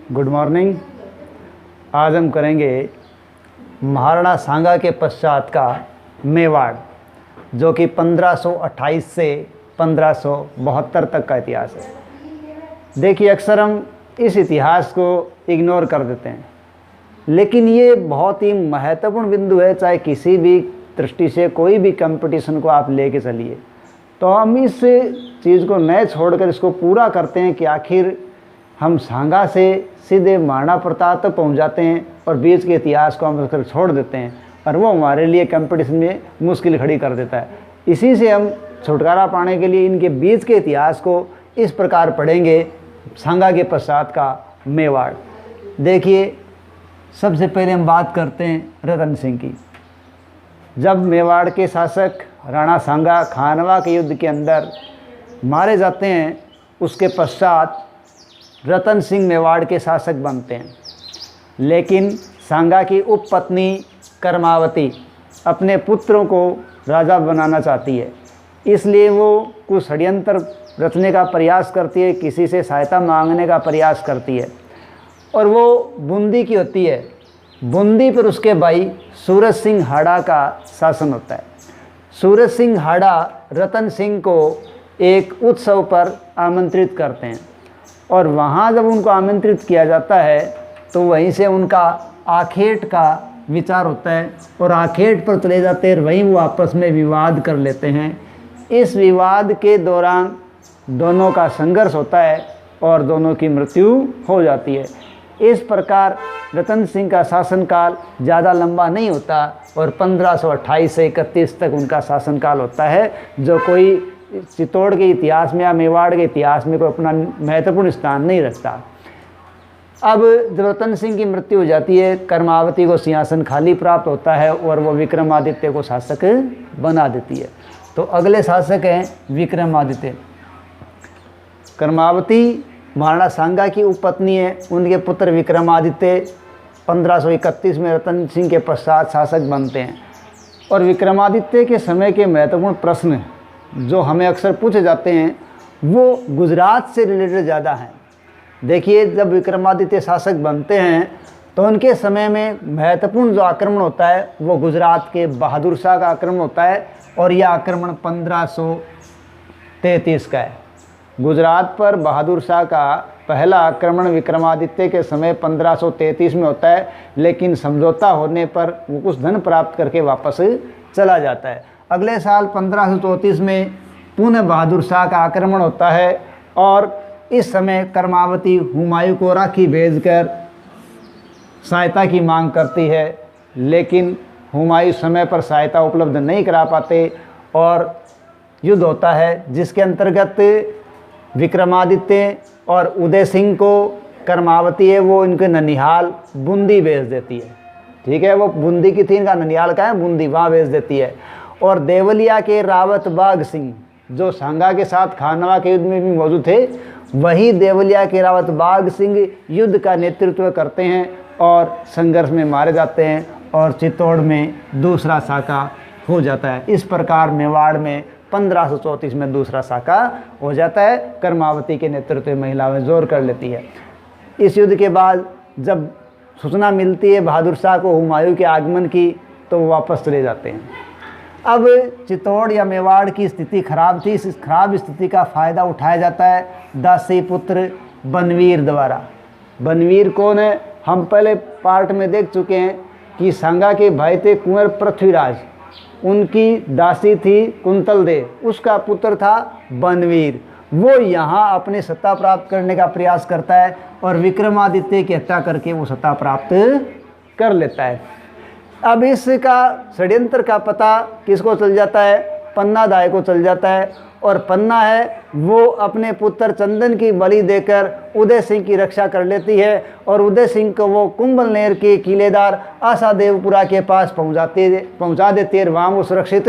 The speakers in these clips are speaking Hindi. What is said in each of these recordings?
Good morning. आज हम करेंगे महाराणा सांगा के पश्चात का मेवाड़, जो कि 1528 से 1572 तक का इतिहास है। देखिए, अक्सर हम इस इतिहास को इग्नोर कर देते हैं, लेकिन ये बहुत ही महत्वपूर्ण बिंदु है। चाहे किसी भी दृष्टि से कोई भी कंपटीशन को आप लेके चलिए, तो हम इस चीज़ को न छोड़कर इसको पूरा करते हैं कि आखिर हम सांगा से सीधे महाराणा प्रताप तक पहुंच जाते हैं और बीच के इतिहास को हम उसकर छोड़ देते हैं, और वो हमारे लिए कंपटीशन में मुश्किल खड़ी कर देता है। इसी से हम छुटकारा पाने के लिए इनके बीच के इतिहास को इस प्रकार पढ़ेंगे। सांगा के पश्चात का मेवाड़। देखिए, सबसे पहले हम बात करते हैं रतन सिंह की। जब मेवाड़ के शासक राणा सांगा खानवा के युद्ध के अंदर मारे जाते हैं, उसके पश्चात रतन सिंह मेवाड़ के शासक बनते हैं। लेकिन सांगा की उपपत्नी कर्मावती अपने पुत्रों को राजा बनाना चाहती है, इसलिए वो कुछ षड्यंत्र रचने का प्रयास करती है, किसी से सहायता मांगने का प्रयास करती है, और वो बूंदी की होती है। बूंदी पर उसके भाई सूरज सिंह हाड़ा का शासन होता है। सूरज सिंह हाड़ा रतन सिंह को एक उत्सव पर आमंत्रित करते हैं, और वहाँ जब उनको आमंत्रित किया जाता है तो वहीं से उनका आखेट का विचार होता है, और आखेट पर चले जाते हैं। वहीं वो आपस में विवाद कर लेते हैं। इस विवाद के दौरान दोनों का संघर्ष होता है और दोनों की मृत्यु हो जाती है। इस प्रकार रतन सिंह का शासनकाल ज़्यादा लंबा नहीं होता, और 1528 से 31 तक उनका शासनकाल होता है, जो कोई चित्तौड़ के इतिहास में या मेवाड़ के इतिहास में कोई अपना महत्वपूर्ण स्थान नहीं रखता। अब जब रतन सिंह की मृत्यु हो जाती है, कर्मावती को सिंहासन खाली प्राप्त होता है और वो विक्रमादित्य को शासक बना देती है। तो अगले शासक हैं विक्रमादित्य। कर्मावती महाराणा सांगा की उपपत्नी है। उनके पुत्र विक्रमादित्य 1531 में रतन सिंह के पश्चात शासक बनते हैं। और विक्रमादित्य के समय के महत्वपूर्ण प्रश्न जो हमें अक्सर पूछे जाते हैं, वो गुजरात से रिलेटेड ज़्यादा हैं। देखिए, जब विक्रमादित्य शासक बनते हैं तो उनके समय में महत्वपूर्ण जो आक्रमण होता है वो गुजरात के बहादुर शाह का आक्रमण होता है, और यह आक्रमण 1533 का है। गुजरात पर बहादुर शाह का पहला आक्रमण विक्रमादित्य के समय 1533 में होता है, लेकिन समझौता होने पर वो कुछ धन प्राप्त करके वापस चला जाता है। अगले साल 1534 में पुनः बहादुर शाह का आक्रमण होता है, और इस समय कर्मावती हुमायूं को राखी भेजकर सहायता की मांग करती है, लेकिन हुमायूं समय पर सहायता उपलब्ध नहीं करा पाते, और युद्ध होता है जिसके अंतर्गत विक्रमादित्य और उदय सिंह को कर्मावती है वो इनके ननिहाल बूंदी भेज देती है। ठीक है, वो बूंदी की थी, इनका ननिहाल का है बूंदी, वहाँ भेज देती है। और देवलिया के रावत बाग सिंह, जो सांगा के साथ खानवा के युद्ध में भी मौजूद थे, वही देवलिया के रावत बाग सिंह युद्ध का नेतृत्व करते हैं और संघर्ष में मारे जाते हैं, और चित्तौड़ में दूसरा साका हो जाता है। इस प्रकार मेवाड़ में 1534 में दूसरा साका हो जाता है। कर्मावती के नेतृत्व में महिलाएं जोर कर लेती है। इस युद्ध के बाद जब सूचना मिलती है बहादुर शाह को हुमायूं के आगमन की, तो वो वापस चले जाते हैं। अब चित्तौड़ या मेवाड़ की स्थिति खराब थी। इस खराब स्थिति का फ़ायदा उठाया जाता है दासी पुत्र बनवीर द्वारा। बनवीर कौन है? हम पहले पार्ट में देख चुके हैं कि सांगा के भाई थे कुंवर पृथ्वीराज, उनकी दासी थी कुंतल देव, उसका पुत्र था बनवीर। वो यहाँ अपनी सत्ता प्राप्त करने का प्रयास करता है, और विक्रमादित्य की हत्या करके वो सत्ता प्राप्त कर लेता है। अब इसका षड्यंत्र का पता किसको चल जाता है? पन्ना दाई को चल जाता है, और पन्ना है वो अपने पुत्र चंदन की बलि देकर उदय सिंह की रक्षा कर लेती है, और उदय सिंह को वो कुंभलनेर के किलेदार आशादेवपुरा के पास पहुंचा देती है, वहाँ वो सुरक्षित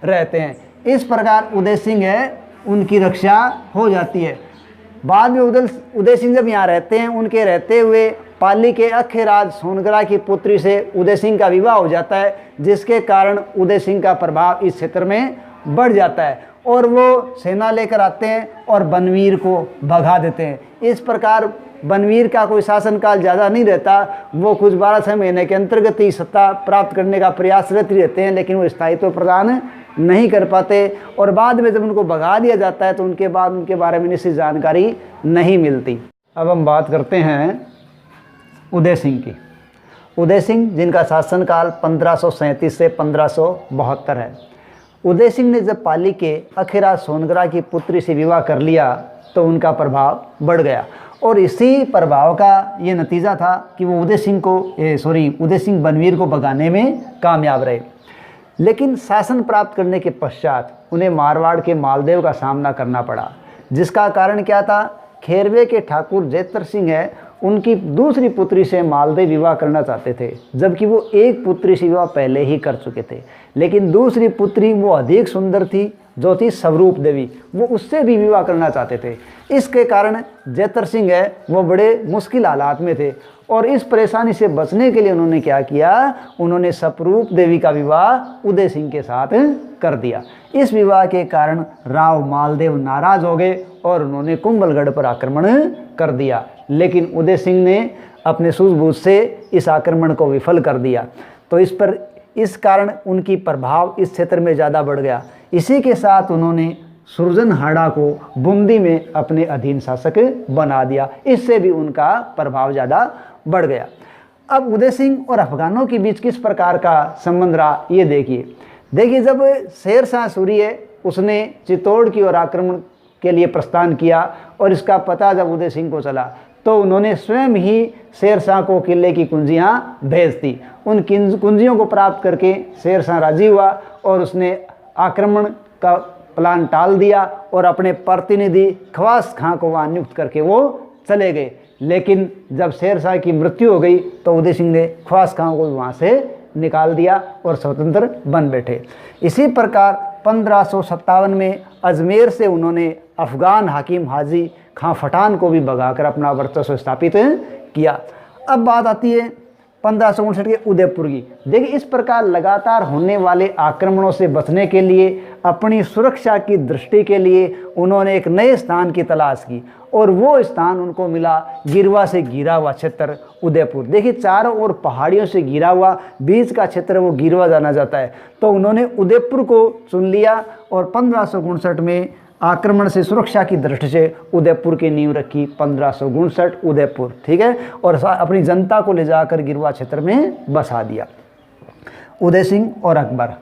रहते हैं। इस प्रकार उदय सिंह है उनकी रक्षा हो जाती है। बाद में उदय सिंह जब यहाँ रहते हैं, उनके रहते हुए पाली के अखेराज सोनगरा की पुत्री से उदय सिंह का विवाह हो जाता है, जिसके कारण उदय सिंह का प्रभाव इस क्षेत्र में बढ़ जाता है, और वो सेना लेकर आते हैं और बनवीर को भगा देते हैं। इस प्रकार बनवीर का कोई शासनकाल ज़्यादा नहीं रहता, वो कुछ 12 महीने के अंतर्गत ही सत्ता प्राप्त करने का प्रयासरत रहते हैं, लेकिन वो स्थायित्व प्रदान नहीं कर पाते। और बाद में जब उनको भगा दिया जाता है तो उनके बाद उनके बारे में निश्चित जानकारी नहीं मिलती। अब हम बात करते हैं उदय सिंह की। उदय सिंह जिनका शासनकाल 1537 से 1572 है। उदय सिंह ने जब पाली के अखिरा सोनगरा की पुत्री से विवाह कर लिया तो उनका प्रभाव बढ़ गया, और इसी प्रभाव का ये नतीजा था कि वो उदय सिंह बनवीर को भगाने में कामयाब रहे। लेकिन शासन प्राप्त करने के पश्चात उन्हें मारवाड़ के मालदेव का सामना करना पड़ा, जिसका कारण क्या था? खेरवे के ठाकुर जैतर सिंह है, उनकी दूसरी पुत्री से मालदेव विवाह करना चाहते थे, जबकि वो एक पुत्री से विवाह पहले ही कर चुके थे। लेकिन दूसरी पुत्री वो अधिक सुंदर थी, जो थी स्वरूप देवी, वो उससे भी विवाह करना चाहते थे। इसके कारण जैतर सिंह है वो बड़े मुश्किल हालात में थे, और इस परेशानी से बचने के लिए उन्होंने क्या किया? उन्होंने स्वरूप देवी का विवाह उदय सिंह के साथ कर दिया। इस विवाह के कारण राव मालदेव नाराज हो गए और उन्होंने कुंभलगढ़ पर आक्रमण कर दिया, लेकिन उदय सिंह ने अपने सूझबूझ से इस आक्रमण को विफल कर दिया। तो इस कारण उनकी प्रभाव इस क्षेत्र में ज़्यादा बढ़ गया। इसी के साथ उन्होंने सुरजनहाड़ा को बूंदी में अपने अधीन शासक बना दिया, इससे भी उनका प्रभाव ज़्यादा बढ़ गया। अब उदय सिंह और अफगानों के बीच किस प्रकार का संबंध रहा, ये देखिए जब शेर शाह सूरी है उसने चित्तौड़ की ओर आक्रमण के लिए प्रस्थान किया, और इसका पता जब उदय सिंह को चला तो उन्होंने स्वयं ही शेर शाह को किले की कुंजियाँ भेज दी। उन कुंजियों को प्राप्त करके शेर शाह राजी हुआ और उसने आक्रमण का प्लान टाल दिया और अपने प्रतिनिधि ख्वास खां को वहाँ नियुक्त करके वो चले गए। लेकिन जब शेर शाह की मृत्यु हो गई तो उदय सिंह ने ख्वास खां को वहाँ से निकाल दिया और स्वतंत्र बन बैठे। इसी प्रकार 1557 में अजमेर से उन्होंने अफगान हाकिम हाजी खां फटान को भी भगाकर अपना वर्चस्व स्थापित किया। अब बात आती है 1559 के उदयपुर की। देखिए इस प्रकार लगातार होने वाले आक्रमणों से बचने के लिए, अपनी सुरक्षा की दृष्टि के लिए उन्होंने एक नए स्थान की तलाश की, और वो स्थान उनको मिला गिरवा से घिरा हुआ क्षेत्र उदयपुर। देखिए चारों ओर पहाड़ियों से घिरा हुआ बीच का क्षेत्र वो गिरवा जाना जाता है। तो उन्होंने उदयपुर को चुन लिया और 1559 में आक्रमण से सुरक्षा की दृष्टि से उदयपुर की नींव रखी। 1559 उदयपुर, ठीक है, और अपनी जनता को ले जाकर गिरवा क्षेत्र में बसा दिया। उदय सिंह और अकबर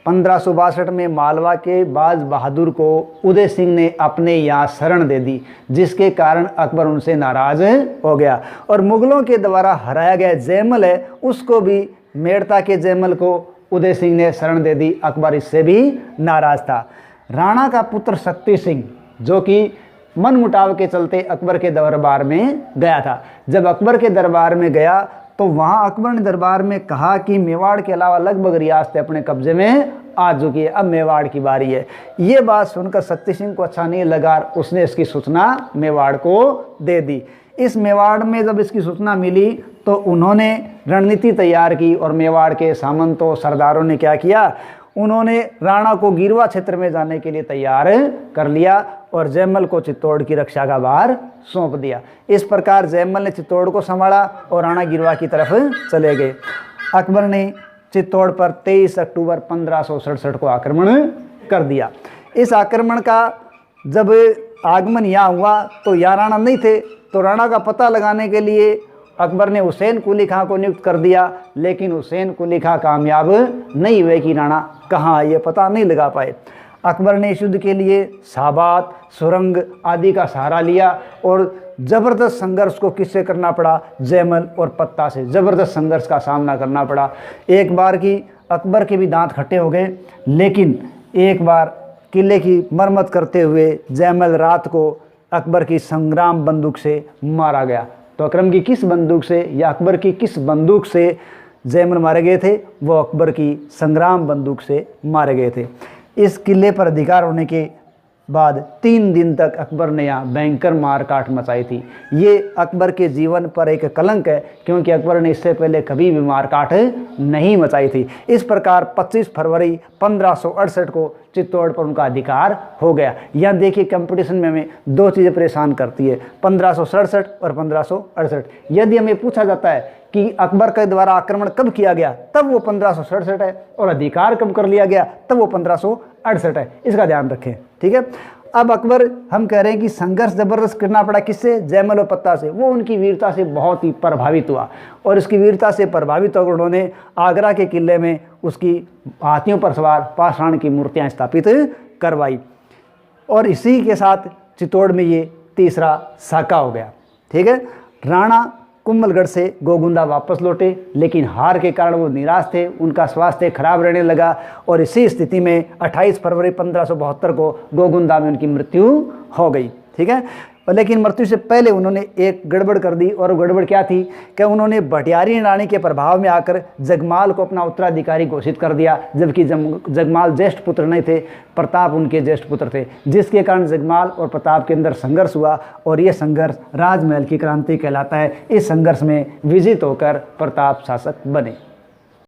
1562 में मालवा के बाज बहादुर को उदय सिंह ने अपने यहाँ शरण दे दी, जिसके कारण अकबर उनसे नाराज हो गया, और मुगलों के द्वारा हराया गया जयमल है उसको भी, मेड़ता के जयमल को उदय सिंह ने शरण दे दी। अकबर इससे भी नाराज था। राणा का पुत्र शक्ति सिंह, जो कि मनमुटाव के चलते अकबर के दरबार में गया था, जब अकबर के दरबार में गया तो वहाँ अकबर ने दरबार में कहा कि मेवाड़ के अलावा लगभग रियासतें अपने कब्जे में आ चुकी है, अब मेवाड़ की बारी है। ये बात सुनकर शक्ति सिंह को अच्छा नहीं लगा, उसने इसकी सूचना मेवाड़ को दे दी। इस मेवाड़ में जब इसकी सूचना मिली तो उन्होंने रणनीति तैयार की, और मेवाड़ के सामंतों सरदारों ने क्या किया, उन्होंने राणा को गिरवा क्षेत्र में जाने के लिए तैयार कर लिया और जयमल को चित्तौड़ की रक्षा का भार सौंप दिया। इस प्रकार जयमल ने चित्तौड़ को संभाला और राणा गिरवा की तरफ चले गए। अकबर ने चित्तौड़ पर 23 अक्टूबर 1567 को आक्रमण कर दिया। इस आक्रमण का जब आगमन यहाँ हुआ तो यहाँ राणा नहीं थे, तो राणा का पता लगाने के लिए अकबर ने हुसैन कुली खां को नियुक्त कर दिया, लेकिन हुसैन कुली खां कामयाब नहीं हुए कि राणा कहाँ, ये पता नहीं लगा पाए। अकबर ने इस युद्ध के लिए साबात, सुरंग आदि का सहारा लिया, और ज़बरदस्त संघर्ष को किससे करना पड़ा, जयमल और पत्ता से ज़बरदस्त संघर्ष का सामना करना पड़ा। एक बार की अकबर के भी दांत खट्टे हो गए, लेकिन एक बार किले की मरम्मत करते हुए जयमल रात को अकबर की संग्राम बंदूक से मारा गया। तो अकरम की किस बंदूक से या अकबर की किस बंदूक से जयमल मारे गए थे, वो अकबर की संग्राम बंदूक से मारे गए थे। इस किले पर अधिकार होने के बाद 3 दिन तक अकबर ने यहाँ भयंकर मारकाट मचाई थी। ये अकबर के जीवन पर एक कलंक है, क्योंकि अकबर ने इससे पहले कभी भी मारकाट नहीं मचाई थी। इस प्रकार 25 फरवरी 1568 को चित्तौड़ पर उनका अधिकार हो गया। यहाँ देखिए कंपटीशन में हमें दो चीज़ें परेशान करती है, 1567 और 1568। यदि हमें पूछा जाता है कि अकबर के द्वारा आक्रमण कब किया गया, तब वो 1567 है, और अधिकार कब कर लिया गया, तब वो 1568 है। इसका ध्यान रखें, ठीक है। अब अकबर, हम कह रहे हैं कि संघर्ष जबरदस्त करना पड़ा, किससे? जयमल और पत्ता से। वो उनकी वीरता से बहुत ही प्रभावित हुआ, और इसकी वीरता से प्रभावित होकर उन्होंने आगरा के किले में उसकी हाथियों पर सवार पाषाण की मूर्तियां स्थापित करवाई, और इसी के साथ चित्तौड़ में ये तीसरा साका हो गया, ठीक है। राणा कुंभलगढ़ से गोगुंदा वापस लौटे, लेकिन हार के कारण वो निराश थे, उनका स्वास्थ्य खराब रहने लगा, और इसी स्थिति में 28 फरवरी 1572 को गोगुंदा में उनकी मृत्यु हो गई, ठीक है। लेकिन मृत्यु से पहले उन्होंने एक गड़बड़ कर दी, और गड़बड़ क्या थी कि उन्होंने भटियारी रानी के प्रभाव में आकर जगमाल को अपना उत्तराधिकारी घोषित कर दिया, जबकि जगमाल ज्येष्ठ पुत्र नहीं थे, प्रताप उनके ज्येष्ठ पुत्र थे, जिसके कारण जगमाल और प्रताप के अंदर संघर्ष हुआ, और ये संघर्ष राजमहल की क्रांति कहलाता है। इस संघर्ष में विजित होकर प्रताप शासक बने।